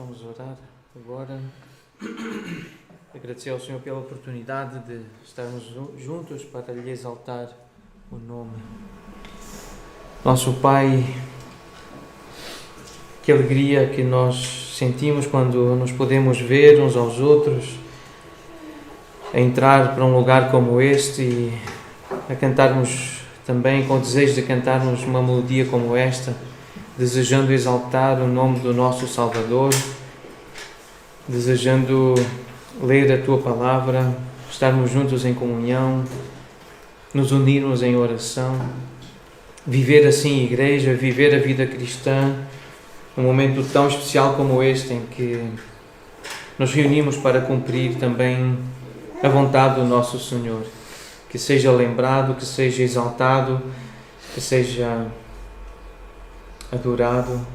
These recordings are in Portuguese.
Vamos orar agora. Agradecer ao Senhor pela oportunidade de estarmos juntos para lhe exaltar o nome. Nosso Pai, que alegria que nós sentimos quando nos podemos ver uns aos outros, a entrar para um lugar como este e a cantarmos também com o desejo de cantarmos uma melodia como esta, desejando exaltar o nome do nosso Salvador, desejando ler a Tua Palavra, estarmos juntos em comunhão, nos unirmos em oração, viver assim a igreja, viver a vida cristã, um momento tão especial como este em que nos reunimos para cumprir também a vontade do nosso Senhor, que seja lembrado, que seja exaltado, que seja adorado.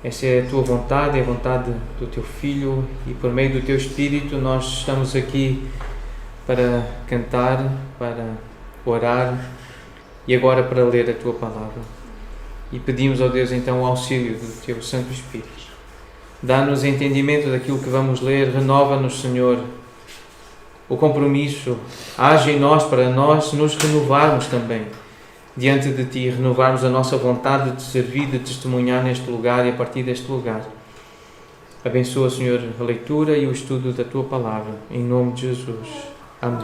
Essa é a Tua vontade, é a vontade do Teu Filho, e por meio do Teu Espírito nós estamos aqui para cantar, para orar e agora para ler a Tua Palavra. E pedimos ao Deus então o auxílio do Teu Santo Espírito. Dá-nos entendimento daquilo que vamos ler, renova-nos, Senhor, o compromisso, age em nós para nós nos renovarmos também diante de Ti, renovarmos a nossa vontade de servir, de testemunhar neste lugar e a partir deste lugar. Abençoa, Senhor, a leitura e o estudo da Tua Palavra, em nome de Jesus. Amém.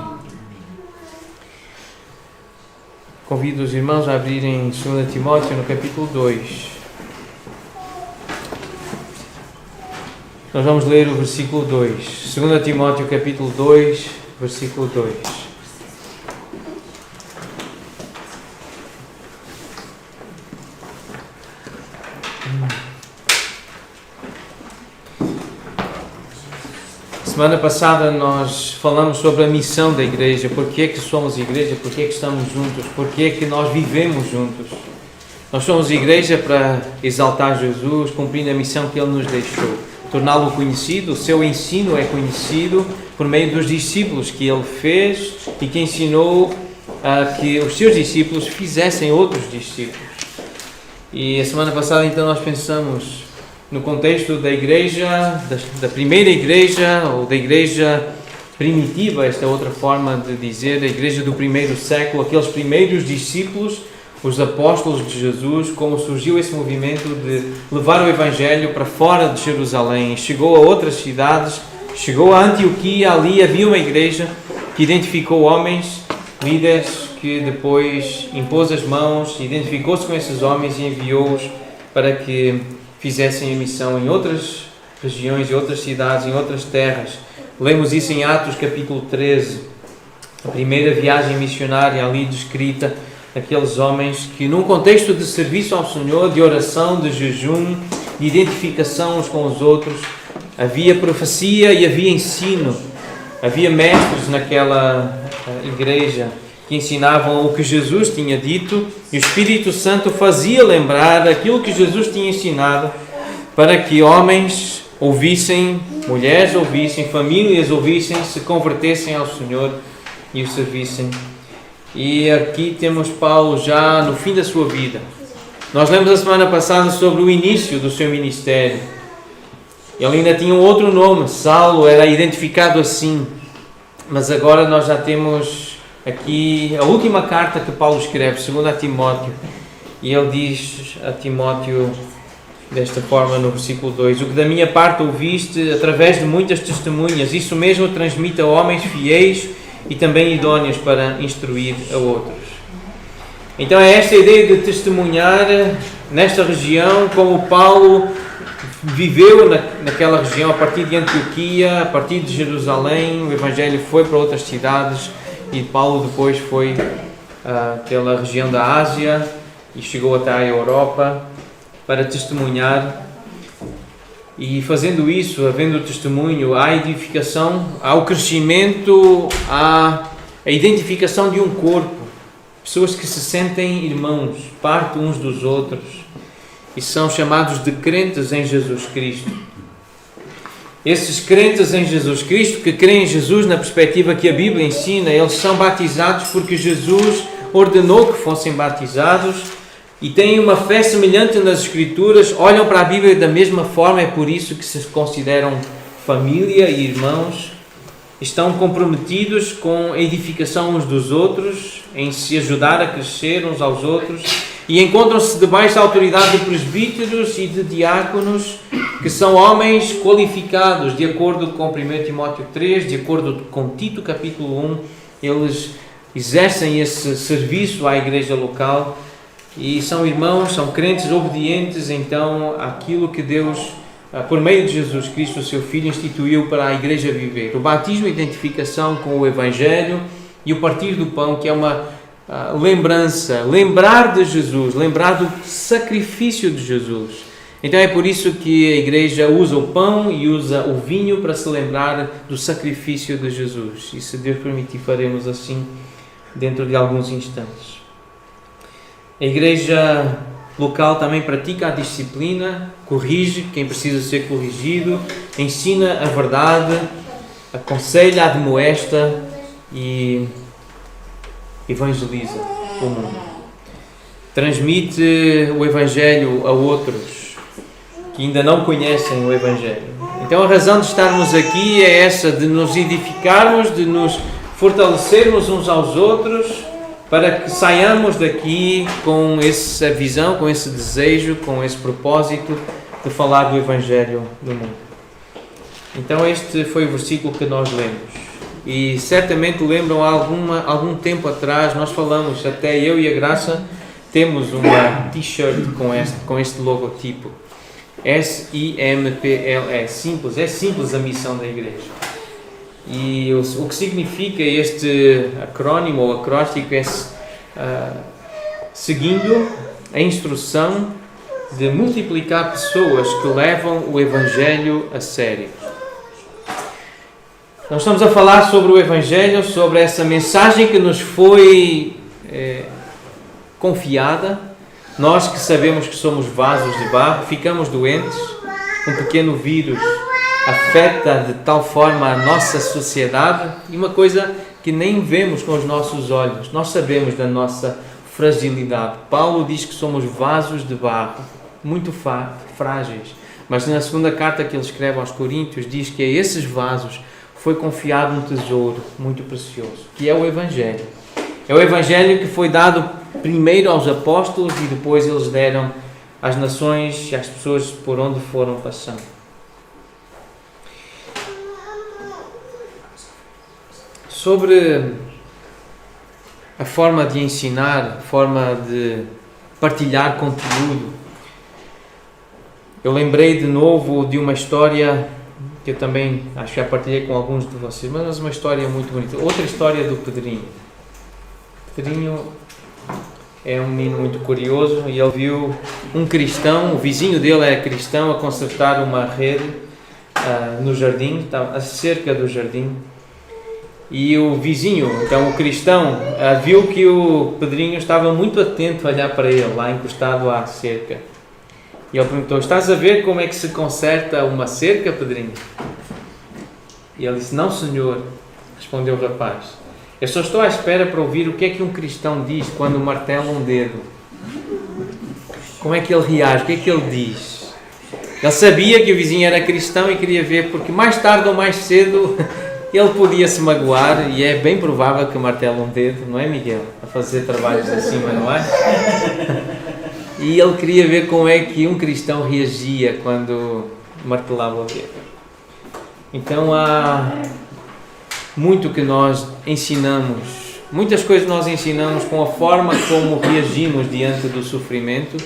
Convido os irmãos a abrirem 2 Timóteo no capítulo 2. Nós vamos ler o versículo 2. 2 Timóteo capítulo 2, versículo 2. Semana passada nós falamos sobre a missão da igreja, porque é que somos igreja, porque é que estamos juntos, porque é que nós vivemos juntos. Nós somos igreja para exaltar Jesus, cumprindo a missão que Ele nos deixou, torná-lo conhecido. O seu ensino é conhecido por meio dos discípulos que Ele fez e que ensinou a que os seus discípulos fizessem outros discípulos. E a semana passada então nós pensamos no contexto da igreja, da primeira igreja, ou da igreja primitiva, esta é outra forma de dizer, a igreja do primeiro século, aqueles primeiros discípulos, os apóstolos de Jesus, como surgiu esse movimento de levar o Evangelho para fora de Jerusalém. Chegou a outras cidades, chegou a Antioquia, ali havia uma igreja que identificou homens, líderes, que depois impôs as mãos, identificou-se com esses homens e enviou-os para que fizessem a missão em outras regiões, em outras cidades, em outras terras. Lemos isso em Atos capítulo 13, a primeira viagem missionária ali descrita, aqueles homens que num contexto de serviço ao Senhor, de oração, de jejum, de identificação uns com os outros, havia profecia e havia ensino, havia mestres naquela igreja que ensinavam o que Jesus tinha dito, e o Espírito Santo fazia lembrar aquilo que Jesus tinha ensinado para que homens ouvissem, mulheres ouvissem, famílias ouvissem, se convertessem ao Senhor e o servissem. E aqui temos Paulo já no fim da sua vida. Nós lemos a semana passada sobre o início do seu ministério. Ele ainda tinha um outro nome, Saulo, era identificado assim, mas agora nós já temos aqui a última carta que Paulo escreve, 2 Timóteo, e ele diz a Timóteo desta forma no versículo 2: o que da minha parte ouviste através de muitas testemunhas, isso mesmo transmite a homens fiéis e também idôneos para instruir a outros. Então é esta ideia de testemunhar nesta região, como Paulo viveu naquela região, a partir de Antioquia, a partir de Jerusalém, o Evangelho foi para outras cidades, e Paulo depois foi pela região da Ásia e chegou até a Europa para testemunhar. E fazendo isso, havendo testemunho, há edificação, há o crescimento, há a identificação de um corpo, pessoas que se sentem irmãos, parte uns dos outros, e são chamados de crentes em Jesus Cristo. Esses crentes em Jesus Cristo, que creem em Jesus na perspectiva que a Bíblia ensina, eles são batizados porque Jesus ordenou que fossem batizados, e têm uma fé semelhante nas Escrituras, olham para a Bíblia da mesma forma, é por isso que se consideram família e irmãos, estão comprometidos com a edificação uns dos outros, em se ajudar a crescer uns aos outros, e encontram-se debaixo da autoridade de presbíteros e de diáconos, que são homens qualificados, de acordo com 1 Timóteo 3, de acordo com Tito capítulo 1, eles exercem esse serviço à igreja local, e são irmãos, são crentes obedientes, então, àquilo que Deus, por meio de Jesus Cristo, o seu Filho, instituiu para a igreja viver. O batismo, a identificação com o Evangelho, e o partir do pão, que é uma lembrança, lembrar de Jesus, lembrar do sacrifício de Jesus. Então é por isso que a igreja usa o pão e usa o vinho para se lembrar do sacrifício de Jesus. E se Deus permitir, faremos assim dentro de alguns instantes. A igreja local também pratica a disciplina, corrige quem precisa ser corrigido, ensina a verdade, aconselha, admoesta e evangeliza o mundo. Transmite o Evangelho a outros que ainda não conhecem o Evangelho. Então a razão de estarmos aqui é essa, de nos edificarmos, de nos fortalecermos uns aos outros, para que saiamos daqui com essa visão, com esse desejo, com esse propósito de falar do Evangelho no mundo. Então este foi o versículo que nós lemos. E certamente lembram, algum tempo atrás, nós falamos, até eu e a Graça, temos uma t-shirt com este logotipo. SIMPLE, simples, é simples a missão da igreja. E o que significa este acrónimo ou acróstico é seguindo a instrução de multiplicar pessoas que levam o Evangelho a sério. Nós estamos a falar sobre o Evangelho, sobre essa mensagem que nos foi confiada. Nós que sabemos que somos vasos de barro, ficamos doentes, um pequeno vírus afeta de tal forma a nossa sociedade, e uma coisa que nem vemos com os nossos olhos. Nós sabemos da nossa fragilidade. Paulo diz que somos vasos de barro, muito frágeis, mas na segunda carta que ele escreve aos Coríntios diz que a esses vasos foi confiado um tesouro muito precioso, que é o Evangelho. É o Evangelho que foi dado primeiro aos apóstolos e depois eles deram às nações e às pessoas por onde foram passando. Sobre a forma de ensinar, a forma de partilhar conteúdo, eu lembrei de novo de uma história que eu também acho que já partilhei com alguns de vocês, mas uma história muito bonita. Outra história do Pedrinho. Pedrinho é um menino muito curioso e ele viu um cristão, o vizinho dele é cristão, a consertar uma rede no jardim, a cerca do jardim. E o vizinho, então o cristão, viu que o Pedrinho estava muito atento a olhar para ele, lá encostado à cerca. E ele perguntou: estás a ver como é que se conserta uma cerca, Pedrinho? E ele disse: não, senhor, respondeu o rapaz. Eu só estou à espera para ouvir o que é que um cristão diz quando martela um dedo. Como é que ele reage? O que é que ele diz? Ele sabia que o vizinho era cristão e queria ver, porque mais tarde ou mais cedo ele podia se magoar, e é bem provável que martela um dedo, não é, Miguel? A fazer trabalhos acima, não é? E ele queria ver como é que um cristão reagia quando martelava o dedo. Então há muito que nós ensinamos, muitas coisas nós ensinamos com a forma como reagimos diante do sofrimento,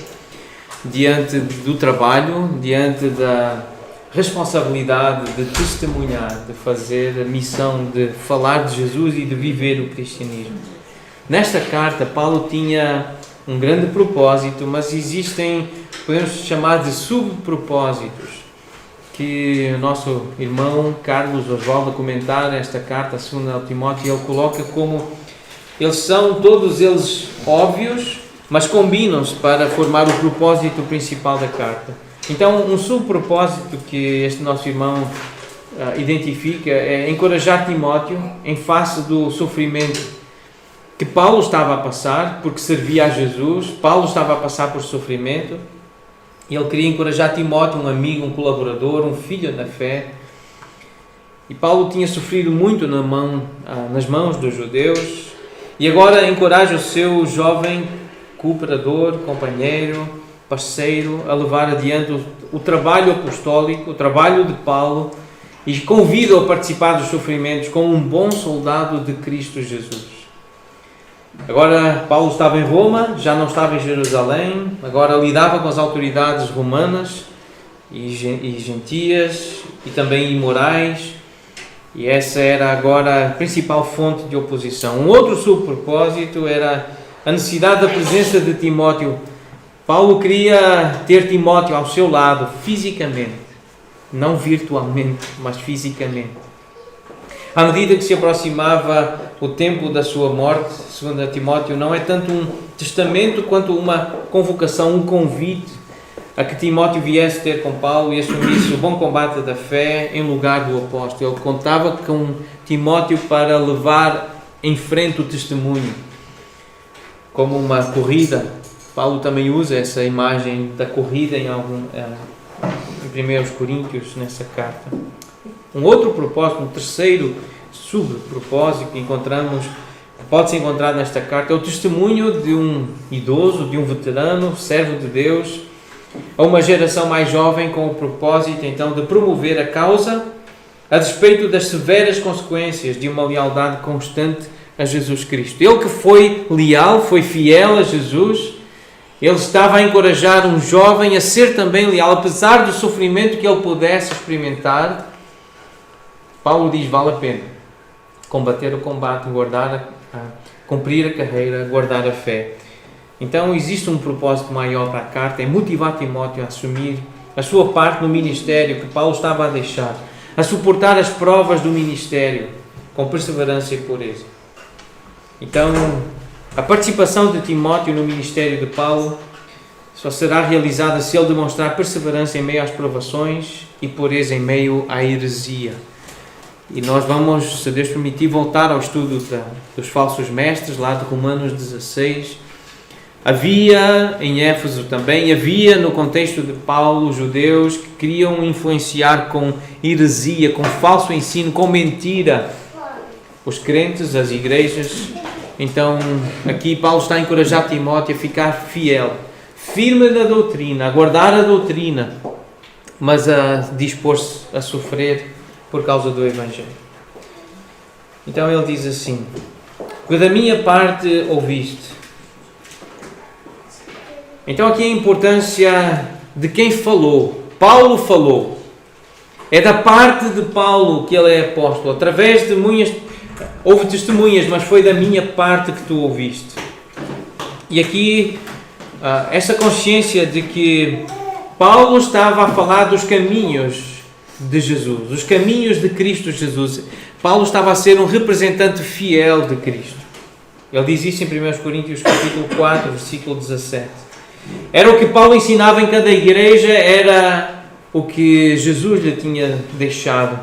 diante do trabalho, diante da responsabilidade de testemunhar, de fazer a missão de falar de Jesus e de viver o cristianismo. Nesta carta, Paulo tinha um grande propósito, mas existem, podemos chamar de subpropósitos, que o nosso irmão Carlos Osvaldo, a comentar esta carta, a 2 Timóteo, ele coloca como eles são todos eles óbvios, mas combinam-se para formar o propósito principal da carta. Então, um subpropósito que este nosso irmão identifica é encorajar Timóteo em face do sofrimento que Paulo estava a passar, porque servia a Jesus. Paulo estava a passar por sofrimento e ele queria encorajar Timóteo, um amigo, um colaborador, um filho na fé. E Paulo tinha sofrido muito nas mãos dos judeus e agora encoraja o seu jovem cooperador, companheiro, parceiro a levar adiante o trabalho apostólico, o trabalho de Paulo, e convida-o a participar dos sofrimentos como um bom soldado de Cristo Jesus. Agora Paulo estava em Roma, já não estava em Jerusalém, agora lidava com as autoridades romanas e gentias e também imorais, e essa era agora a principal fonte de oposição. Um outro subpropósito era a necessidade da presença de Timóteo. Paulo queria ter Timóteo ao seu lado fisicamente, não virtualmente, mas fisicamente. À medida que se aproximava o tempo da sua morte, segundo Timóteo, não é tanto um testamento quanto uma convocação, um convite a que Timóteo viesse ter com Paulo e assumisse o bom combate da fé em lugar do apóstolo. Ele contava com Timóteo para levar em frente o testemunho, como uma corrida. Paulo também usa essa imagem da corrida em 1 Coríntios, nessa carta. Um outro propósito, um terceiro subpropósito que pode-se encontrar nesta carta, é o testemunho de um idoso, de um veterano, servo de Deus, a uma geração mais jovem, com o propósito então de promover a causa a despeito das severas consequências de uma lealdade constante a Jesus Cristo. Ele que foi leal, foi fiel a Jesus, ele estava a encorajar um jovem a ser também leal, apesar do sofrimento que ele pudesse experimentar. Paulo diz: vale a pena combater o combate, cumprir a carreira, guardar a fé. Então existe um propósito maior para a carta, é motivar Timóteo a assumir a sua parte no ministério que Paulo estava a deixar, a suportar as provas do ministério com perseverança e pureza. Então, a participação de Timóteo no ministério de Paulo só será realizada se ele demonstrar perseverança em meio às provações e pureza em meio à heresia. E nós vamos, se Deus permitir, voltar ao estudo dos falsos mestres, lá de Romanos 16. Havia em Éfeso também, havia no contexto de Paulo judeus que queriam influenciar com heresia, com falso ensino, com mentira os crentes, as igrejas. Então aqui Paulo está a encorajar Timóteo a ficar fiel, firme na doutrina, a guardar a doutrina, mas a dispor-se a sofrer por causa do Evangelho. Então ele diz assim: que da minha parte ouviste. Então aqui a importância de quem falou. Paulo falou. É da parte de Paulo que ele é apóstolo. Através de muitas... Houve testemunhas, mas foi da minha parte que tu ouviste. E aqui, essa consciência de que Paulo estava a falar dos caminhos de Jesus, os caminhos de Cristo Jesus. Paulo estava a ser um representante fiel de Cristo. Ele diz isso em 1 Coríntios capítulo 4, versículo 17. Era o que Paulo ensinava em cada igreja, era o que Jesus lhe tinha deixado.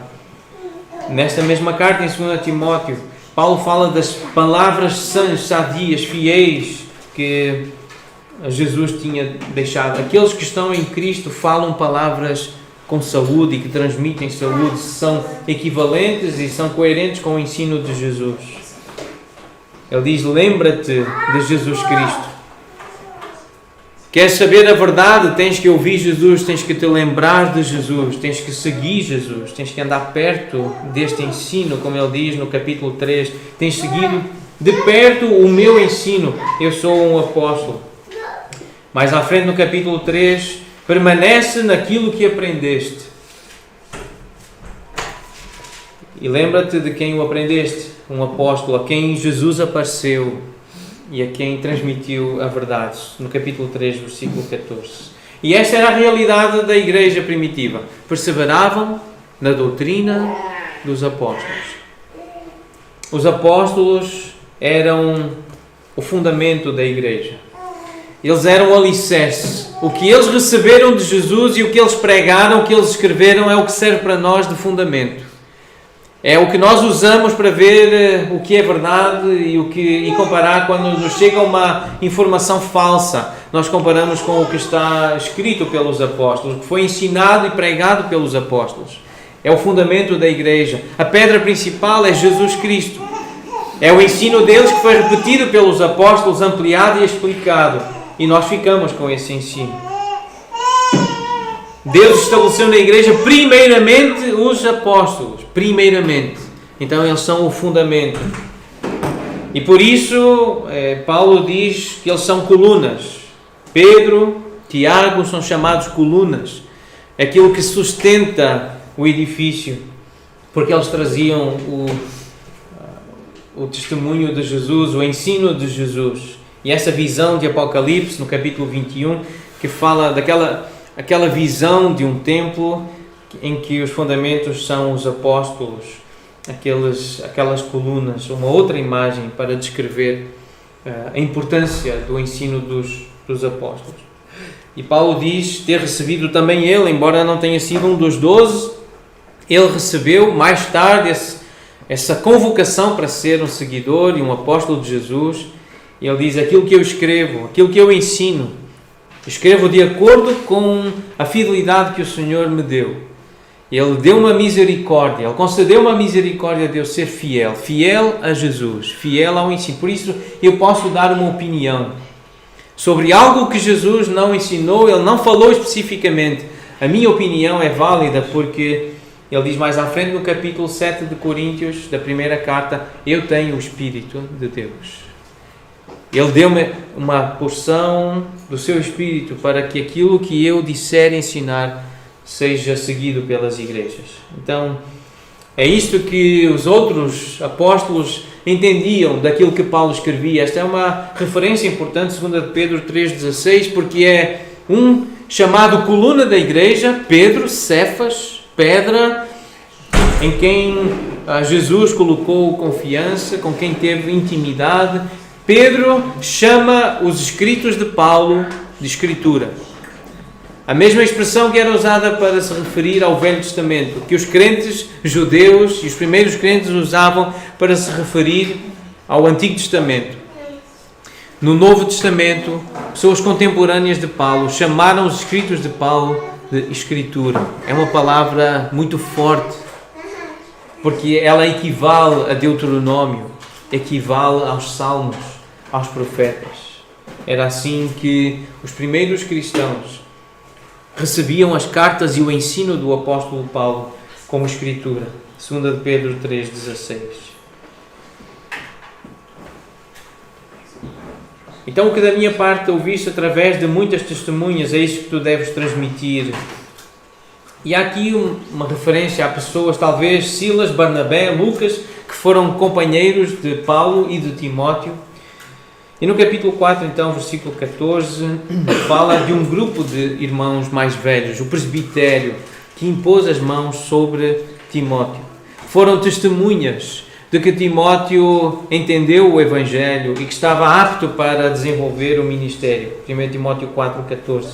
Nesta mesma carta, em 2 Timóteo, Paulo fala das palavras sãs, sadias, fiéis que Jesus tinha deixado. Aqueles que estão em Cristo falam palavras com saúde e que transmitem saúde, são equivalentes e são coerentes com o ensino de Jesus. Ele diz: lembra-te de Jesus Cristo. Queres saber a verdade? Tens que ouvir Jesus, tens que te lembrar de Jesus, tens que seguir Jesus, tens que andar perto deste ensino, como ele diz no capítulo 3. Tens seguido de perto o meu ensino. Eu sou um apóstolo. Mais à frente no capítulo 3, permanece naquilo que aprendeste. E lembra-te de quem o aprendeste, um apóstolo, a quem Jesus apareceu e a quem transmitiu a verdade, no capítulo 3, versículo 14. E esta era a realidade da igreja primitiva. Perseveravam na doutrina dos apóstolos. Os apóstolos eram o fundamento da igreja. Eles eram o alicerce. O que eles receberam de Jesus e o que eles pregaram, o que eles escreveram, é o que serve para nós de fundamento. É o que nós usamos para ver o que é verdade e comparar quando nos chega uma informação falsa. Nós comparamos com o que está escrito pelos apóstolos, o que foi ensinado e pregado pelos apóstolos. É o fundamento da igreja. A pedra principal é Jesus Cristo. É o ensino deles que foi repetido pelos apóstolos, ampliado e explicado. E nós ficamos com esse ensino. Deus estabeleceu na igreja primeiramente os apóstolos. Primeiramente. Então eles são o fundamento. E por isso Paulo diz que eles são colunas. Pedro, Tiago são chamados colunas. Aquilo que sustenta o edifício. Porque eles traziam o testemunho de Jesus, o ensino de Jesus. E essa visão de Apocalipse, no capítulo 21, que fala aquela visão de um templo em que os fundamentos são os apóstolos, aquelas colunas, uma outra imagem para descrever a importância do ensino dos apóstolos. E Paulo diz ter recebido também ele, embora não tenha sido um dos 12, ele recebeu mais tarde essa convocação para ser um seguidor e um apóstolo de Jesus. E ele diz: aquilo que eu escrevo, aquilo que eu ensino, escrevo de acordo com a fidelidade que o Senhor me deu. Ele deu uma misericórdia, Ele concedeu uma misericórdia de eu ser fiel a Jesus, fiel ao ensino. Por isso eu posso dar uma opinião sobre algo que Jesus não ensinou, Ele não falou especificamente. A minha opinião é válida porque Ele diz mais à frente no capítulo 7 de Coríntios, da primeira carta: eu tenho o Espírito de Deus. Ele deu-me uma porção do seu Espírito para que aquilo que eu disser e ensinar seja seguido pelas igrejas. Então, é isto que os outros apóstolos entendiam daquilo que Paulo escrevia. Esta é uma referência importante, 2 Pedro 3,16, porque é um chamado coluna da igreja, Pedro, Cefas, pedra, em quem Jesus colocou confiança, com quem teve intimidade. Pedro chama os escritos de Paulo de Escritura. A mesma expressão que era usada para se referir ao Velho Testamento, que os crentes judeus e os primeiros crentes usavam para se referir ao Antigo Testamento. No Novo Testamento, pessoas contemporâneas de Paulo chamaram os escritos de Paulo de Escritura. É uma palavra muito forte, porque ela equivale a Deuteronômio, equivale aos Salmos, aos profetas. Era assim que os primeiros cristãos recebiam as cartas e o ensino do apóstolo Paulo como Escritura. 2 Pedro 3,16. Então, o que da minha parte ouviste através de muitas testemunhas, é isso que tu deves transmitir. E há aqui uma referência a pessoas, talvez Silas, Barnabé, Lucas, que foram companheiros de Paulo e de Timóteo. E no capítulo 4, então, versículo 14, fala de um grupo de irmãos mais velhos, o presbitério, que impôs as mãos sobre Timóteo. Foram testemunhas de que Timóteo entendeu o Evangelho e que estava apto para desenvolver o ministério. 1 Timóteo 4,14.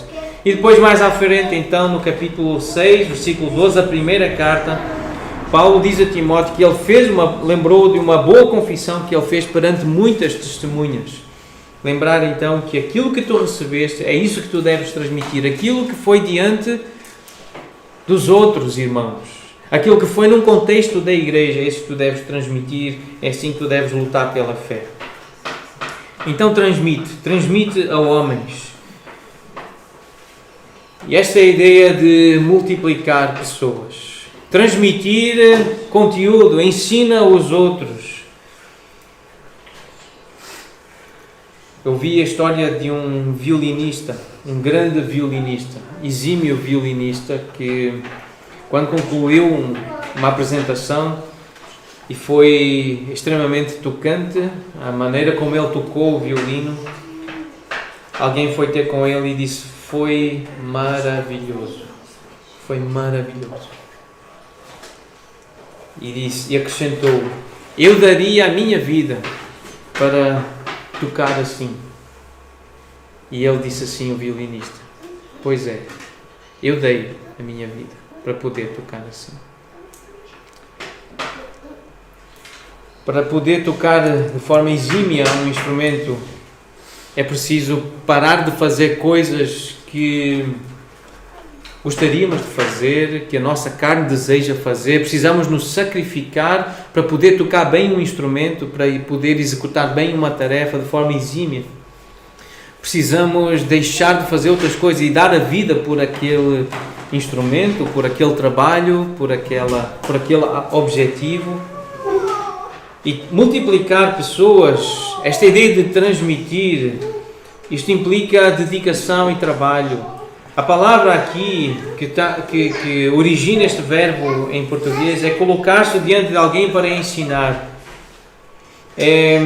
E depois, mais à frente, então, no capítulo 6, versículo 12, a primeira carta, Paulo diz a Timóteo que ele lembrou de uma boa confissão que ele fez perante muitas testemunhas. Lembrar então que aquilo que tu recebeste é isso que tu deves transmitir, aquilo que foi diante dos outros irmãos, aquilo que foi num contexto da igreja, é isso que tu deves transmitir, é assim que tu deves lutar pela fé. Então transmite a homens. E esta é a ideia de multiplicar pessoas, transmitir conteúdo, ensina aos outros. Eu vi a história de um violinista, um grande violinista, exímio violinista, que quando concluiu uma apresentação, e foi extremamente tocante a maneira como ele tocou o violino, alguém foi ter com ele e disse: foi maravilhoso, foi maravilhoso. E acrescentou: eu daria a minha vida para tocar assim. E ele disse assim, o violinista: pois é, eu dei a minha vida para poder tocar assim. Para poder tocar de forma exímia um instrumento, é preciso parar de fazer coisas que gostaríamos de fazer, que a nossa carne deseja fazer. Precisamos nos sacrificar para poder tocar bem um instrumento, para poder executar bem uma tarefa de forma exímia. Precisamos deixar de fazer outras coisas e dar a vida por aquele instrumento, por aquele trabalho, por aquele objetivo. E multiplicar pessoas, esta ideia de transmitir, isto implica dedicação e trabalho. A palavra aqui que origina este verbo em português é colocar-se diante de alguém para ensinar. É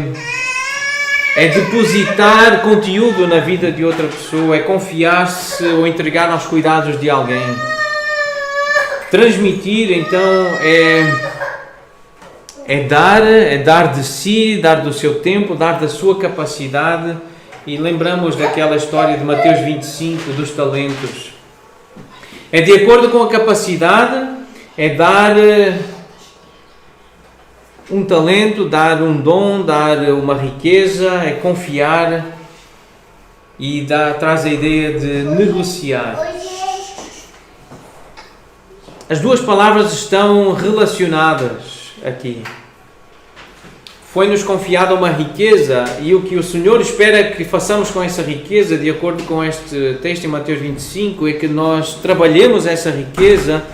depositar conteúdo na vida de outra pessoa, é confiar-se ou entregar aos cuidados de alguém. Transmitir, então, é dar de si, dar do seu tempo, dar da sua capacidade. E lembramos daquela história de Mateus 25, dos talentos. É de acordo com a capacidade, é dar um talento, dar um dom, dar uma riqueza, é confiar e traz a ideia de negociar. As duas palavras estão relacionadas aqui. Foi-nos confiada uma riqueza e o que o Senhor espera que façamos com essa riqueza, de acordo com este texto em Mateus 25, é que nós trabalhemos essa riqueza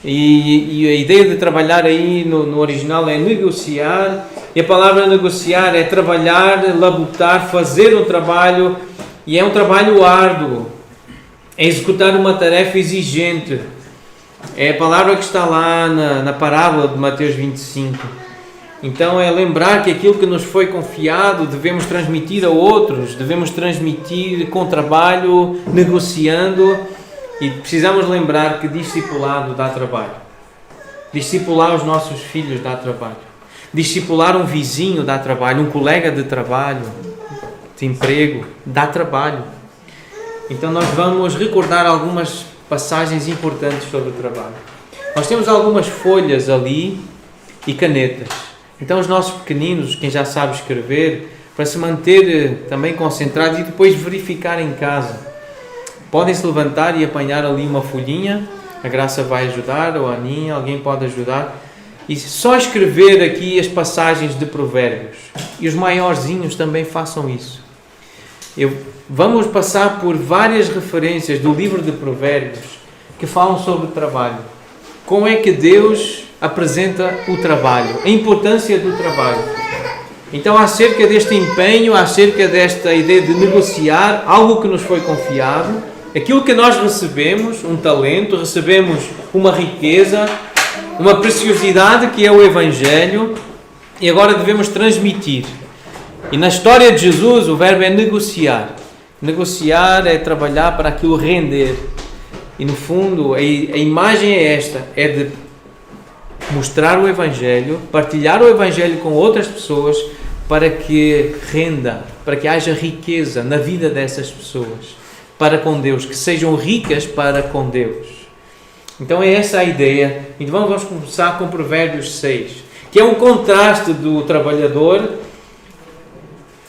e a ideia de trabalhar aí no original é negociar, e a palavra negociar é trabalhar, labutar, fazer um trabalho, e é um trabalho árduo, é executar uma tarefa exigente. É a palavra que está lá na parábola de Mateus 25. Então é lembrar que aquilo que nos foi confiado devemos transmitir a outros, devemos transmitir com trabalho, negociando, e precisamos lembrar que discipulado dá trabalho. Discipular os nossos filhos dá trabalho. Discipular um vizinho dá trabalho, um colega de trabalho, de emprego, dá trabalho. Então nós vamos recordar algumas passagens importantes sobre o trabalho. Nós temos algumas folhas ali e canetas. Então os nossos pequeninos, quem já sabe escrever, para se manter também concentrados e depois verificar em casa, podem se levantar e apanhar ali uma folhinha. A Graça vai ajudar, ou a Aninha, alguém pode ajudar, e só escrever aqui as passagens de Provérbios. E os maiorzinhos também façam isso. Vamos passar por várias referências do livro de Provérbios que falam sobre o trabalho. Como é que Deus apresenta o trabalho, a importância do trabalho. Então, acerca deste empenho, acerca desta ideia de negociar algo que nos foi confiado, aquilo que nós recebemos, um talento, recebemos uma riqueza, uma preciosidade que é o Evangelho, e agora devemos transmitir. E na história de Jesus, o verbo é negociar. Negociar é trabalhar para aquilo render. E no fundo, a imagem é esta, é de mostrar o Evangelho, partilhar o Evangelho com outras pessoas para que renda, para que haja riqueza na vida dessas pessoas, para com Deus, que sejam ricas para com Deus. Então é essa a ideia. Então vamos começar com Provérbios 6, que é um contraste do trabalhador.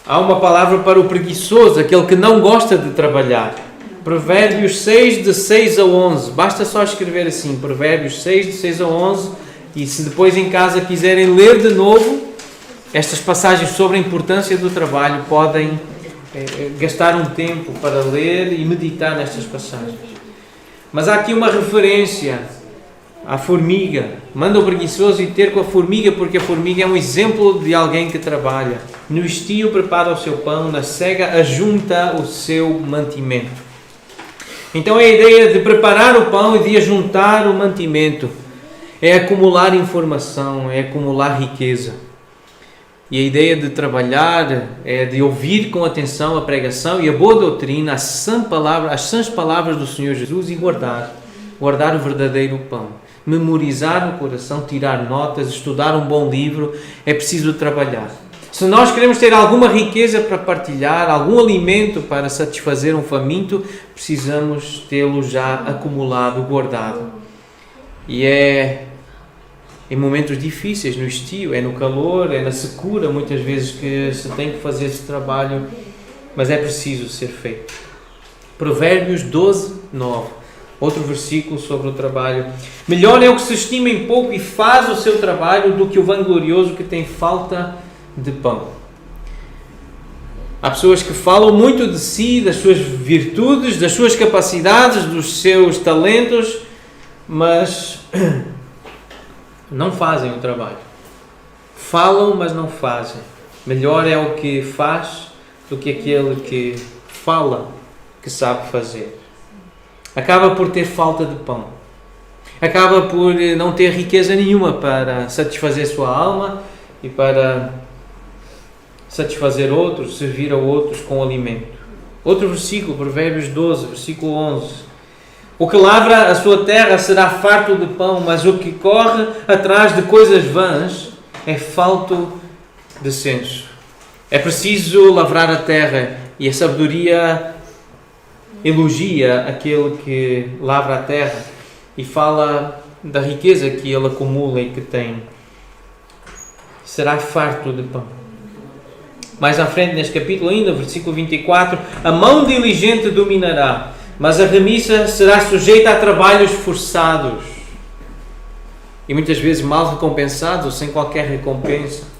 Há uma palavra para o preguiçoso, aquele que não gosta de trabalhar. Provérbios 6, de 6 a 11. Basta só escrever assim, Provérbios 6, de 6 a 11. E se depois em casa quiserem ler de novo estas passagens sobre a importância do trabalho, podem gastar um tempo para ler e meditar nestas passagens. Mas há aqui uma referência à formiga. Manda o preguiçoso ir ter com a formiga, porque a formiga é um exemplo de alguém que trabalha. No estio prepara o seu pão, na cega ajunta o seu mantimento. Então é a ideia de preparar o pão e de ajuntar o mantimento. É acumular informação, é acumular riqueza. E a ideia de trabalhar é de ouvir com atenção a pregação e a boa doutrina, as sãs palavras do Senhor Jesus e guardar o verdadeiro pão. Memorizar no coração, tirar notas, estudar um bom livro, é preciso trabalhar. Se nós queremos ter alguma riqueza para partilhar, algum alimento para satisfazer um faminto, precisamos tê-lo já acumulado, guardado. E é em momentos difíceis, no estio, é no calor, é na secura, muitas vezes que se tem que fazer esse trabalho, mas é preciso ser feito. Provérbios 12, 9. Outro versículo sobre o trabalho. Melhor é o que se estima em pouco e faz o seu trabalho do que o vanglorioso que tem falta de pão. Há pessoas que falam muito de si, das suas virtudes, das suas capacidades, dos seus talentos, mas não fazem o trabalho. Falam, mas não fazem. Melhor é o que faz do que aquele que fala, que sabe fazer. Acaba por ter falta de pão. Acaba por não ter riqueza nenhuma para satisfazer sua alma e para satisfazer outros, servir a outros com alimento. Outro versículo, Provérbios 12, versículo 11. O que lavra a sua terra será farto de pão, mas o que corre atrás de coisas vãs é falto de senso. É preciso lavrar a terra, e a sabedoria elogia aquele que lavra a terra e fala da riqueza que ele acumula e que tem. Será farto de pão. Mais à frente neste capítulo ainda, versículo 24, a mão diligente dominará, mas a remissa será sujeita a trabalhos forçados e muitas vezes mal recompensados, sem qualquer recompensa.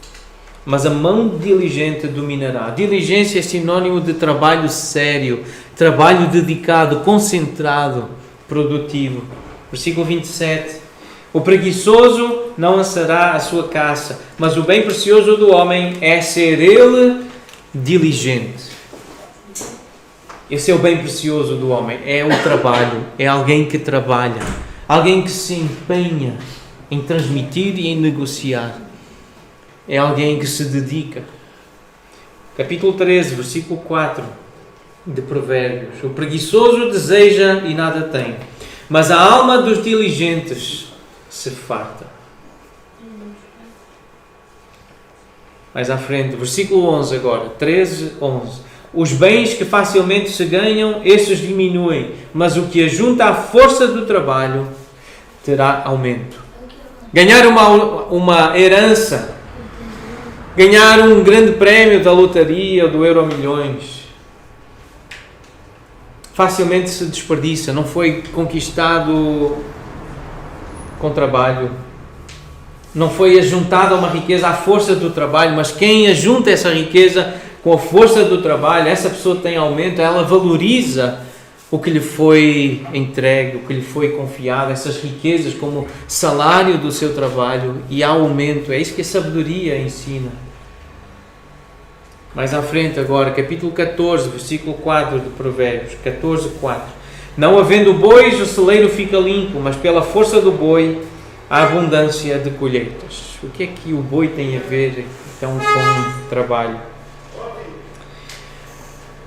Mas a mão diligente dominará. Diligência é sinônimo de trabalho sério, trabalho dedicado, concentrado, produtivo. Versículo 27. O preguiçoso não assará a sua caça, mas o bem precioso do homem é ser ele diligente. Esse é o bem precioso do homem, é o trabalho, é alguém que trabalha, alguém que se empenha em transmitir e em negociar. É alguém que se dedica. Capítulo 13, versículo 4 de Provérbios. O preguiçoso deseja e nada tem, mas a alma dos diligentes se farta. Mais à frente, versículo 11 agora, 13, 11. Os bens que facilmente se ganham, esses diminuem, mas o que ajunta à força do trabalho terá aumento. Ganhar uma herança, ganhar um grande prémio da lotaria ou do Euromilhões, facilmente se desperdiça, não foi conquistado com trabalho, não foi ajuntada uma riqueza à força do trabalho, mas quem ajunta essa riqueza com a força do trabalho, essa pessoa tem aumento, ela valoriza o que lhe foi entregue, o que lhe foi confiado, essas riquezas como salário do seu trabalho, e há aumento. É isso que a sabedoria ensina. Mais à frente agora, capítulo 14, versículo 4 de Provérbios, 14, 4. Não havendo bois, o celeiro fica limpo, mas pela força do boi há abundância de colheitas. O que é que o boi tem a ver então com trabalho?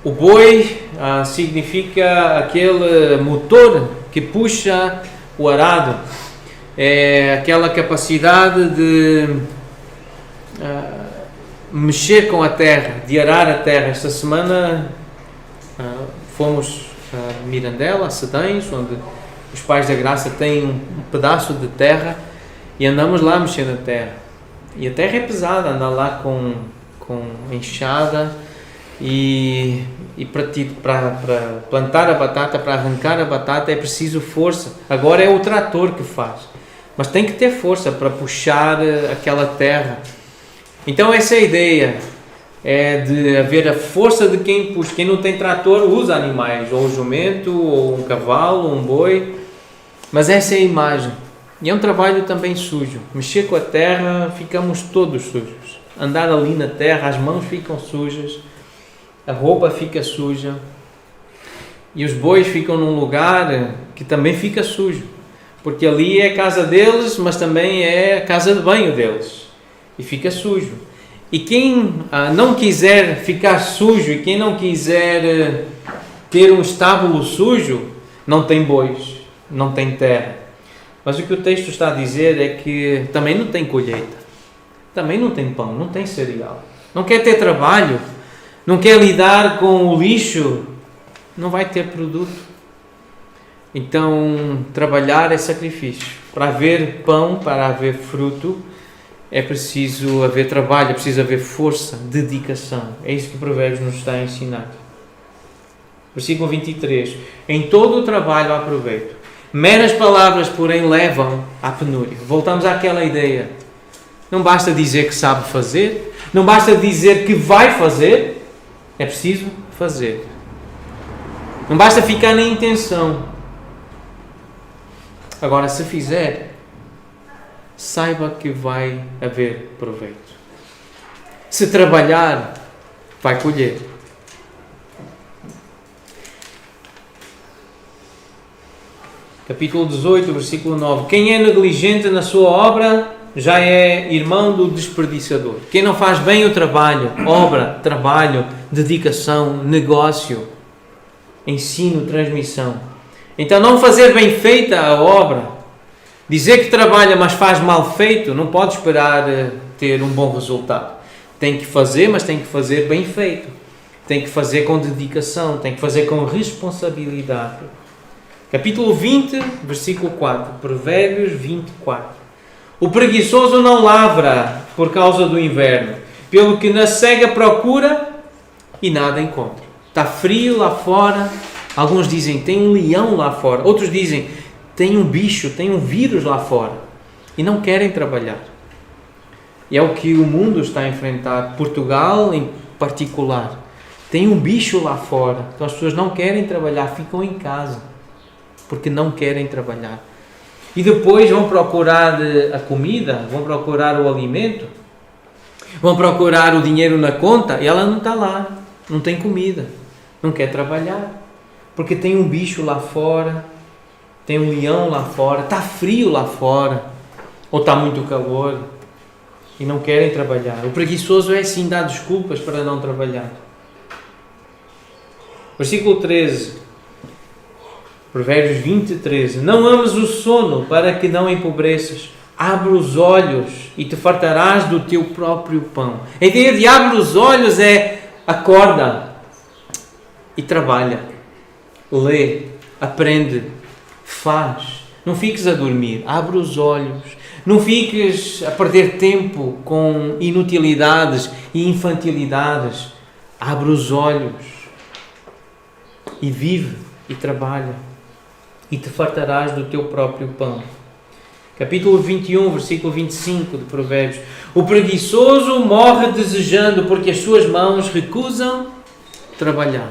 O boi significa aquele motor que puxa o arado, é aquela capacidade de mexer com a terra, de arar a terra. Esta semana fomos a Mirandela, a Sedães, onde os Pais da Graça têm um pedaço de terra e andamos lá mexendo na terra. E a terra é pesada, andar lá com enxada e para plantar a batata, para arrancar a batata é preciso força. Agora é o trator que faz, mas tem que ter força para puxar aquela terra. Então essa é a ideia, é de haver a força de quem puxa. Quem não tem trator usa animais, ou um jumento, ou um cavalo, ou um boi, mas essa é a imagem. E é um trabalho também sujo. Mexer com a terra, ficamos todos sujos. Andar ali na terra, as mãos ficam sujas, a roupa fica suja, e os bois ficam num lugar que também fica sujo, porque ali é a casa deles, mas também é a casa de banho deles, e fica sujo. E quem não quiser ficar sujo, e quem não quiser ter um estábulo sujo, não tem bois, não tem terra. Mas o que o texto está a dizer é que também não tem colheita, também não tem pão, não tem cereal, não quer ter trabalho, não quer lidar com o lixo, não vai ter produto. Então, trabalhar é sacrifício. Para haver pão, para haver fruto, é preciso haver trabalho, é preciso haver força, dedicação. É isso que o Provérbios nos está a ensinar. Versículo 23. Em todo o trabalho há proveito. Meras palavras, porém, levam à penúria. Voltamos àquela ideia. Não basta dizer que sabe fazer, não basta dizer que vai fazer, é preciso fazer. Não basta ficar na intenção. Agora, se fizer, saiba que vai haver proveito. Se trabalhar, vai colher. Capítulo 18, versículo 9. Quem é negligente na sua obra já é irmão do desperdiçador. Quem não faz bem o trabalho, obra, trabalho, dedicação, negócio, ensino, transmissão. Então, não fazer bem feita a obra, dizer que trabalha, mas faz mal feito, não pode esperar ter um bom resultado. Tem que fazer, mas tem que fazer bem feito. Tem que fazer com dedicação, tem que fazer com responsabilidade. Capítulo 20, versículo 4. Provérbios 24. O preguiçoso não lavra por causa do inverno, pelo que na cega procura e nada encontra. Está frio lá fora. Alguns dizem, tem um leão lá fora. Outros dizem, tem um bicho, tem um vírus lá fora. E não querem trabalhar. E é o que o mundo está a enfrentar. Portugal em particular. Tem um bicho lá fora. Então as pessoas não querem trabalhar, ficam em casa. Porque não querem trabalhar. E depois vão procurar a comida, vão procurar o alimento, vão procurar o dinheiro na conta e ela não está lá. Não tem comida. Não quer trabalhar. Porque tem um bicho lá fora, tem um leão lá fora, está frio lá fora, ou está muito calor, e não querem trabalhar. O preguiçoso é assim, dá desculpas para não trabalhar. Versículo 13, Provérbios 20, 13. Não ames o sono para que não empobreças. Abre os olhos e te fartarás do teu próprio pão. A ideia de abre os olhos é acorda e trabalha. Lê, aprende, faz. Não fiques a dormir, abre os olhos. Não fiques a perder tempo com inutilidades e infantilidades. Abre os olhos e vive e trabalha. E te fartarás do teu próprio pão. Capítulo 21, versículo 25 de Provérbios. O preguiçoso morre desejando, porque as suas mãos recusam trabalhar.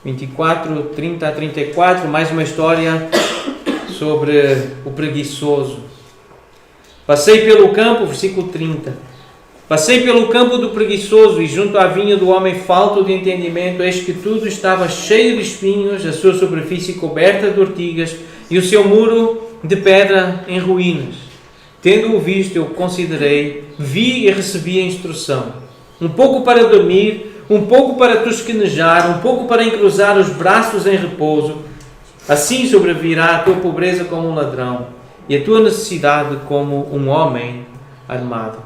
24, 30 a 34, mais uma história sobre o preguiçoso. Passei pelo campo, versículo 30. Passei pelo campo do preguiçoso e junto à vinha do homem falto de entendimento, eis que tudo estava cheio de espinhos, a sua superfície coberta de ortigas e o seu muro de pedra em ruínas. Tendo-o visto, eu considerei, vi e recebi a instrução. Um pouco para dormir, um pouco para tosquenejar, um pouco para encruzar os braços em repouso. Assim sobrevirá a tua pobreza como um ladrão e a tua necessidade como um homem armado.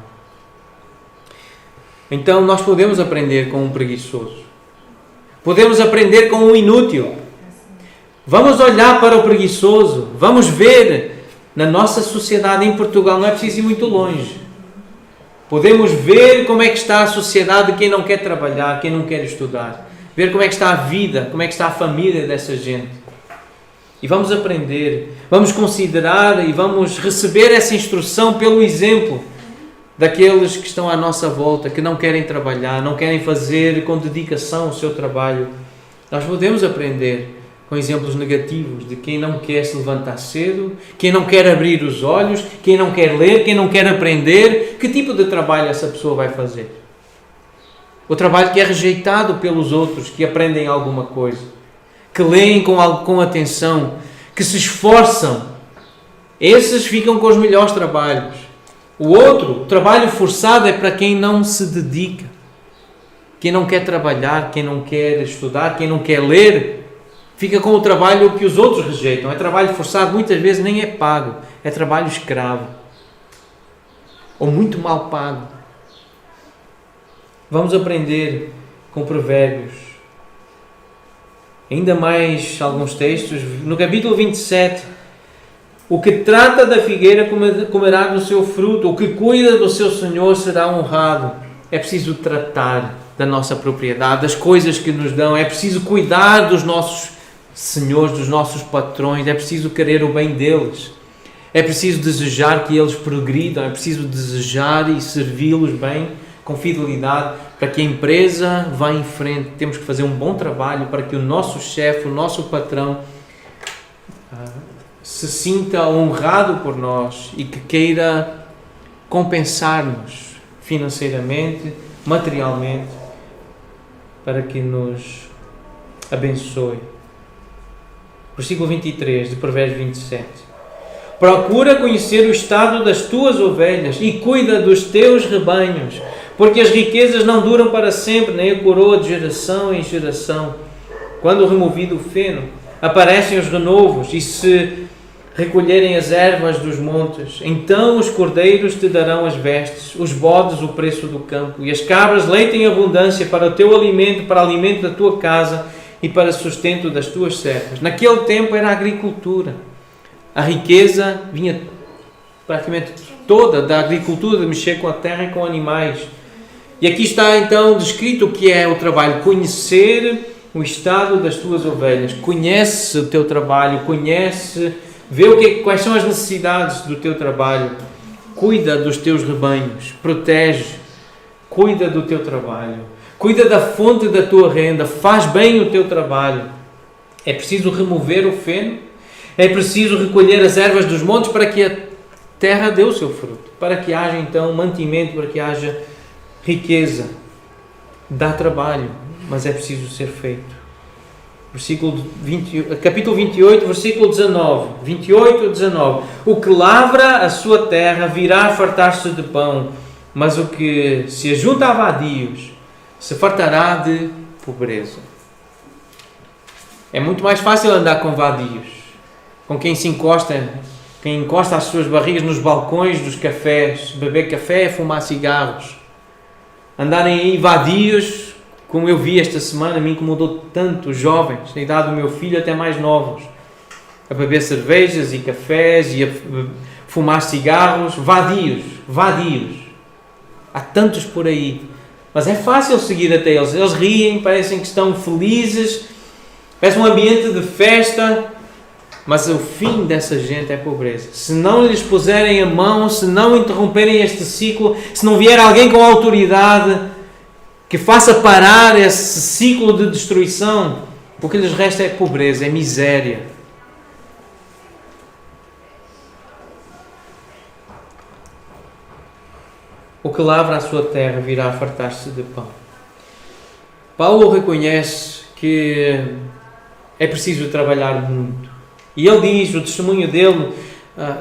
Então nós podemos aprender com um preguiçoso. Podemos aprender com um inútil. Vamos olhar para o preguiçoso. Vamos ver na nossa sociedade em Portugal. Não é preciso ir muito longe. Podemos ver como é que está a sociedade de quem não quer trabalhar, quem não quer estudar. Ver como é que está a vida, como é que está a família dessa gente. E vamos aprender, vamos considerar e vamos receber essa instrução pelo exemplo daqueles que estão à nossa volta, que não querem trabalhar, não querem fazer com dedicação o seu trabalho. Nós podemos aprender com exemplos negativos de quem não quer se levantar cedo, quem não quer abrir os olhos, quem não quer ler, quem não quer aprender. Que tipo de trabalho essa pessoa vai fazer? O trabalho que é rejeitado pelos outros, que aprendem alguma coisa, que leem com atenção, que se esforçam. Esses ficam com os melhores trabalhos. O outro, o trabalho forçado, é para quem não se dedica. Quem não quer trabalhar, quem não quer estudar, quem não quer ler, fica com o trabalho que os outros rejeitam. É trabalho forçado, muitas vezes nem é pago. É trabalho escravo. Ou muito mal pago. Vamos aprender com Provérbios Ainda mais alguns textos. No capítulo 27, o que trata da figueira comerá do seu fruto, o que cuida do seu senhor será honrado. É preciso tratar da nossa propriedade, das coisas que nos dão. É preciso cuidar dos nossos senhores, dos nossos patrões. É preciso querer o bem deles. É preciso desejar que eles progridam. É preciso desejar e servi-los bem, com fidelidade, para que a empresa vá em frente. Temos que fazer um bom trabalho para que o nosso chefe, o nosso patrão, se sinta honrado por nós e que queira compensar-nos financeiramente, materialmente, para que nos abençoe. Versículo 23 de Provérbios 27. Procura conhecer o estado das tuas ovelhas e cuida dos teus rebanhos, porque as riquezas não duram para sempre, nem a coroa de geração em geração. Quando removido o feno, aparecem os renovos, e se recolherem as ervas dos montes, então os cordeiros te darão as vestes, os bodes o preço do campo, e as cabras leite em abundância para o teu alimento, para o alimento da tua casa e para o sustento das tuas servas. Naquele tempo era a agricultura. A riqueza vinha praticamente toda da agricultura, de mexer com a terra e com animais. E aqui está então descrito o que é o trabalho: conhecer o estado das tuas ovelhas. Conhece o teu trabalho, vê quais são as necessidades do teu trabalho, cuida dos teus rebanhos, protege, cuida do teu trabalho, cuida da fonte da tua renda, faz bem o teu trabalho. É preciso remover o feno, é preciso recolher as ervas dos montes para que a terra dê o seu fruto, para que haja então mantimento, para que haja riqueza. Dá trabalho, mas é preciso ser feito. Capítulo 28, versículo 19. 28 a 19. O que lavra a sua terra virá a fartar-se de pão, mas o que se ajunta a vadios se fartará de pobreza. É muito mais fácil andar com vadios, com quem encosta as suas barrigas nos balcões dos cafés, beber café, fumar cigarros. Andarem aí vadios, como eu vi esta semana, me incomodou tanto os jovens, na idade do meu filho, até mais novos, a beber cervejas e cafés e a fumar cigarros, vadios. Há tantos por aí. Mas é fácil seguir até eles. Eles riem, parecem que estão felizes, parece um ambiente de festa, mas o fim dessa gente é pobreza. Se não lhes puserem a mão, se não interromperem este ciclo, se não vier alguém com autoridade que faça parar esse ciclo de destruição, o que lhes resta é pobreza, é miséria. O que lavra a sua terra virá a fartar-se de pão. Paulo reconhece que é preciso trabalhar muito. E ele diz, o testemunho dele,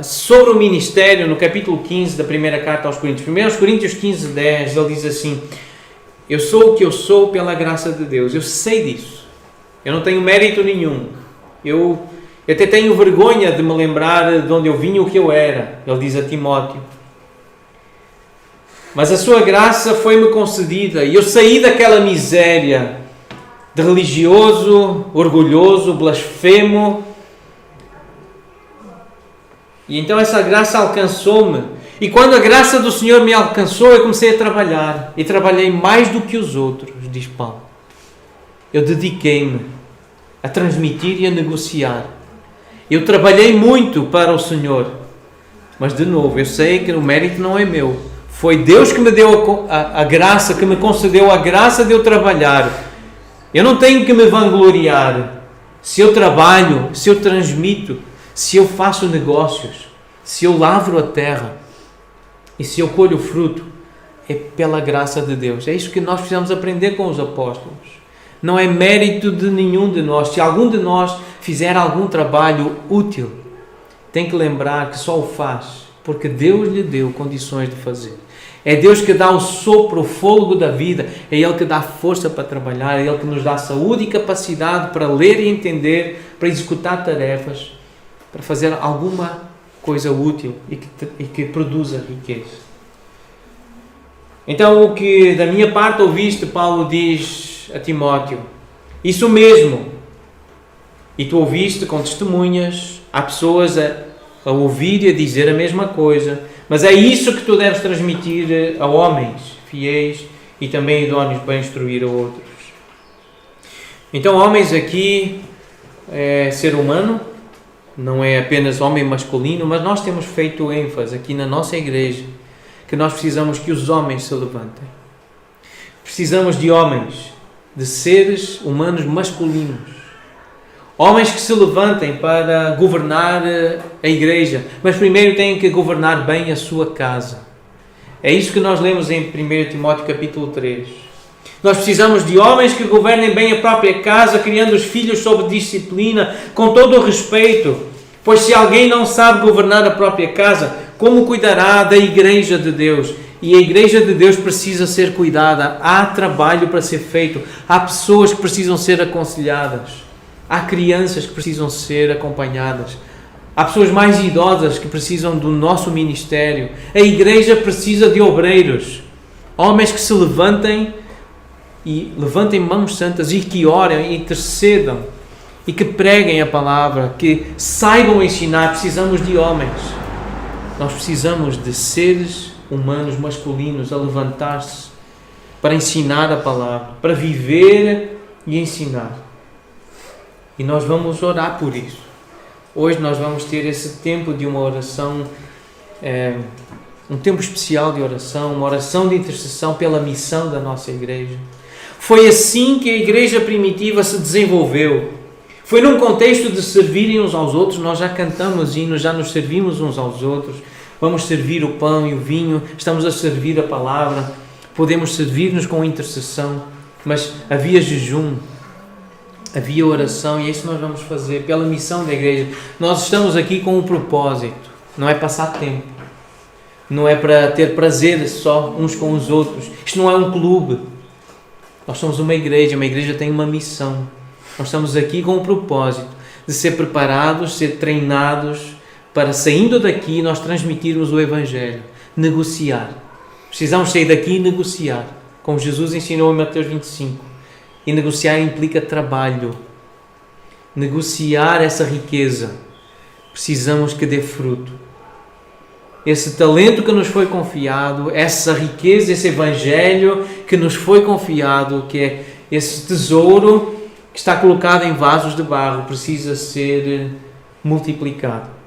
sobre o ministério, no capítulo 15 da primeira carta aos Coríntios. 1 Coríntios 15, 10, ele diz assim: eu sou o que eu sou pela graça de Deus. Eu sei disso. Eu não tenho mérito nenhum. Eu até tenho vergonha de me lembrar de onde eu vim e o que eu era. Ele diz a Timóteo. Mas a sua graça foi-me concedida e eu saí daquela miséria de religioso, orgulhoso, blasfemo. E então essa graça alcançou-me. E quando a graça do Senhor me alcançou, eu comecei a trabalhar. E trabalhei mais do que os outros, diz Paulo. Eu dediquei-me a transmitir e a negociar. Eu trabalhei muito para o Senhor. Mas de novo, eu sei que o mérito não é meu. Foi Deus que me deu a graça, que me concedeu a graça de eu trabalhar. Eu não tenho que me vangloriar. Se eu trabalho, se eu transmito, se eu faço negócios, se eu lavro a terra e se eu colho o fruto, é pela graça de Deus. É isso que nós precisamos aprender com os apóstolos. Não é mérito de nenhum de nós. Se algum de nós fizer algum trabalho útil, tem que lembrar que só o faz porque Deus lhe deu condições de fazer. É Deus que dá o sopro, o fôlego da vida. É Ele que dá força para trabalhar. É Ele que nos dá saúde e capacidade para ler e entender, para executar tarefas, para fazer alguma coisa útil e que produza riqueza. Então, o que da minha parte ouviste, Paulo diz a Timóteo, isso mesmo, E tu ouviste com testemunhas, há pessoas a ouvir e a dizer a mesma coisa, mas é isso que tu deves transmitir a homens fiéis e também idóneos para instruir a outros. Então, homens aqui é ser humano, não é apenas homem masculino, mas nós temos feito ênfase aqui na nossa igreja que nós precisamos que os homens se levantem. Precisamos de homens, de seres humanos masculinos. Homens que se levantem para governar a igreja, mas primeiro têm que governar bem a sua casa. É isso que nós lemos em 1 Timóteo capítulo 3. Nós precisamos de homens que governem bem a própria casa, criando os filhos sob disciplina, com todo o respeito. Pois se alguém não sabe governar a própria casa, como cuidará da igreja de Deus? E a igreja de Deus precisa ser cuidada. Há trabalho para ser feito. Há pessoas que precisam ser aconselhadas. Há crianças que precisam ser acompanhadas. Há pessoas mais idosas que precisam do nosso ministério. A igreja precisa de obreiros. Homens que se levantem e levantem mãos santas e que orem, intercedam e que preguem a palavra, que saibam ensinar. Precisamos de homens. Nós precisamos de seres humanos masculinos a levantar-se para ensinar a palavra, para viver e ensinar. E nós vamos orar por isso. Hoje nós vamos ter esse tempo de uma oração, um tempo especial de oração, uma oração de intercessão pela missão da nossa igreja. Foi assim que a igreja primitiva se desenvolveu. Foi num contexto de servirem uns aos outros. Nós já cantamos hinos, já nos servimos uns aos outros. Vamos servir o pão e o vinho, estamos a servir a palavra, podemos servir-nos com intercessão, mas havia jejum, havia oração, e é isso que nós vamos fazer pela missão da igreja. Nós estamos aqui com um propósito, não é passar tempo, não é para ter prazer só uns com os outros. Isto não é um clube, nós somos uma igreja tem uma missão. Nós estamos aqui com o propósito de ser preparados, ser treinados, para saindo daqui nós transmitirmos o Evangelho, negociar. Precisamos sair daqui e negociar, como Jesus ensinou em Mateus 25. E negociar implica trabalho. Negociar essa riqueza. Precisamos que dê fruto. Esse talento que nos foi confiado, essa riqueza, esse Evangelho que nos foi confiado, que é esse tesouro que está colocado em vasos de barro, precisa ser multiplicado.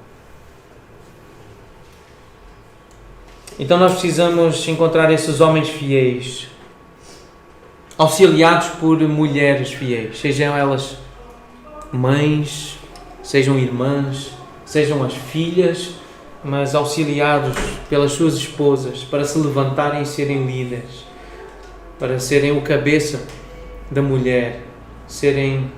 Então nós precisamos encontrar esses homens fiéis, auxiliados por mulheres fiéis, sejam elas mães, sejam irmãs, sejam as filhas, mas auxiliados pelas suas esposas para se levantarem e serem líderes, para serem o cabeça da mulher, serem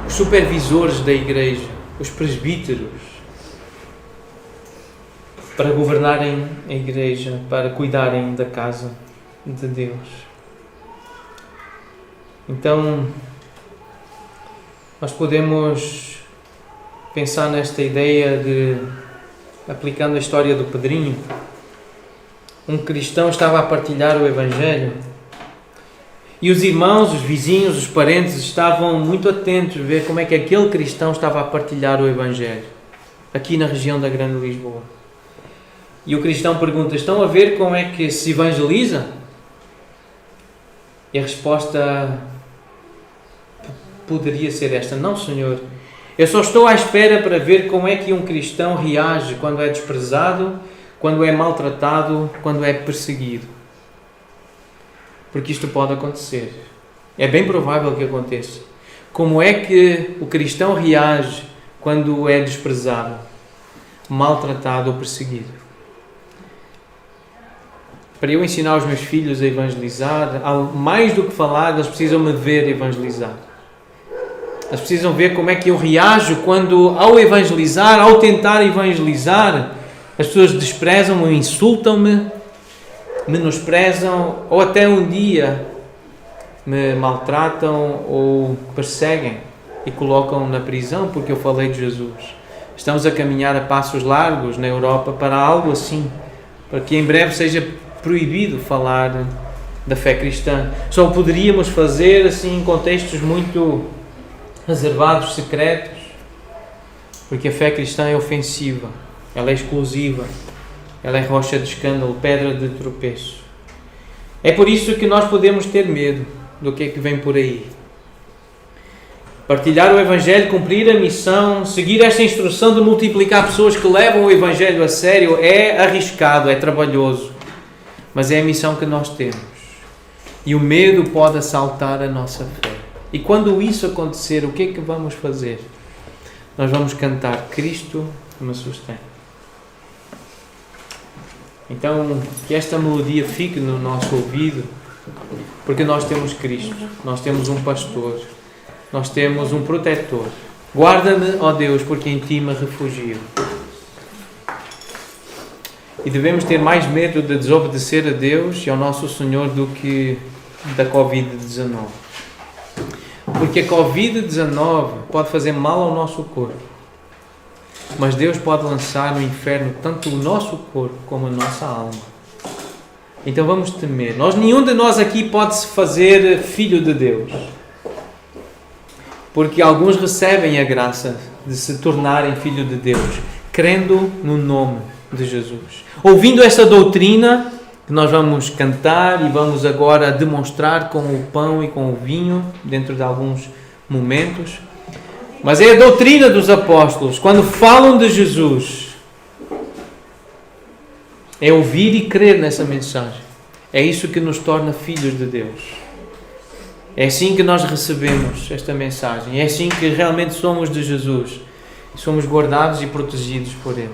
os supervisores da igreja, os presbíteros, para governarem a igreja, para cuidarem da casa de Deus. Então, nós podemos pensar nesta ideia de, aplicando a história do Pedrinho, um cristão estava a partilhar o Evangelho e os irmãos, os vizinhos, os parentes estavam muito atentos a ver como é que aquele cristão estava a partilhar o Evangelho, aqui na região da Grande Lisboa. E o cristão pergunta: estão a ver como é que se evangeliza? E a resposta poderia ser esta: não, Senhor, eu só estou à espera para ver como é que um cristão reage quando é desprezado, quando é maltratado, quando é perseguido. Porque isto pode acontecer. É bem provável que aconteça. Como é que o cristão reage quando é desprezado, maltratado ou perseguido? Para eu ensinar os meus filhos a evangelizar, mais do que falar, eles precisam me ver evangelizar. Eles precisam ver como é que eu reajo quando, ao evangelizar, ao tentar evangelizar, as pessoas desprezam-me, insultam-me, menosprezam, ou até um dia me maltratam ou perseguem e colocam na prisão porque eu falei de Jesus. Estamos a caminhar a passos largos na Europa para algo assim, para que em breve seja proibido falar da fé cristã. Só o poderíamos fazer assim em contextos muito reservados, secretos, porque a fé cristã é ofensiva, ela é exclusiva, ela é rocha de escândalo, pedra de tropeço. É por isso que nós podemos ter medo do que é que vem por aí. Partilhar o Evangelho, cumprir a missão, seguir esta instrução de multiplicar pessoas que levam o Evangelho a sério é arriscado, é trabalhoso, mas é a missão que nós temos. E o medo pode assaltar a nossa fé. E quando isso acontecer, o que é que vamos fazer? Nós vamos cantar Cristo me sustém. Então, que esta melodia fique no nosso ouvido, porque nós temos Cristo, nós temos um pastor, nós temos um protetor. Guarda-me, ó Deus, porque em Ti me refugio. E devemos ter mais medo de desobedecer a Deus e ao nosso Senhor do que da Covid-19. Porque a Covid-19 pode fazer mal ao nosso corpo, mas Deus pode lançar no inferno tanto o nosso corpo como a nossa alma. Então vamos temer. Nenhum de nós aqui pode se fazer filho de Deus, porque alguns recebem a graça de se tornarem filho de Deus, crendo no nome de Jesus. Ouvindo esta doutrina que nós vamos cantar e vamos agora demonstrar com o pão e com o vinho, dentro de alguns momentos. Mas é a doutrina dos apóstolos. Quando falam de Jesus, é ouvir e crer nessa mensagem. É isso que nos torna filhos de Deus. É assim que nós recebemos esta mensagem. É assim que realmente somos de Jesus. E somos guardados e protegidos por Ele.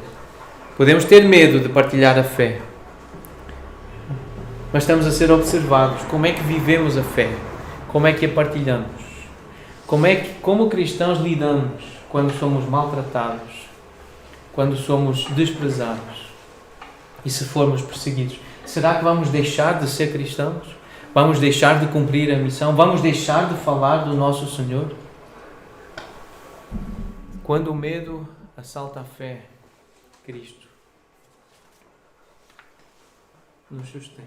Podemos ter medo de partilhar a fé, mas estamos a ser observados. Como é que vivemos a fé? Como é que a partilhamos? Como cristãos lidamos quando somos maltratados, quando somos desprezados e se formos perseguidos? Será que vamos deixar de ser cristãos? Vamos deixar de cumprir a missão? Vamos deixar de falar do nosso Senhor? Quando o medo assalta a fé, Cristo nos sustém.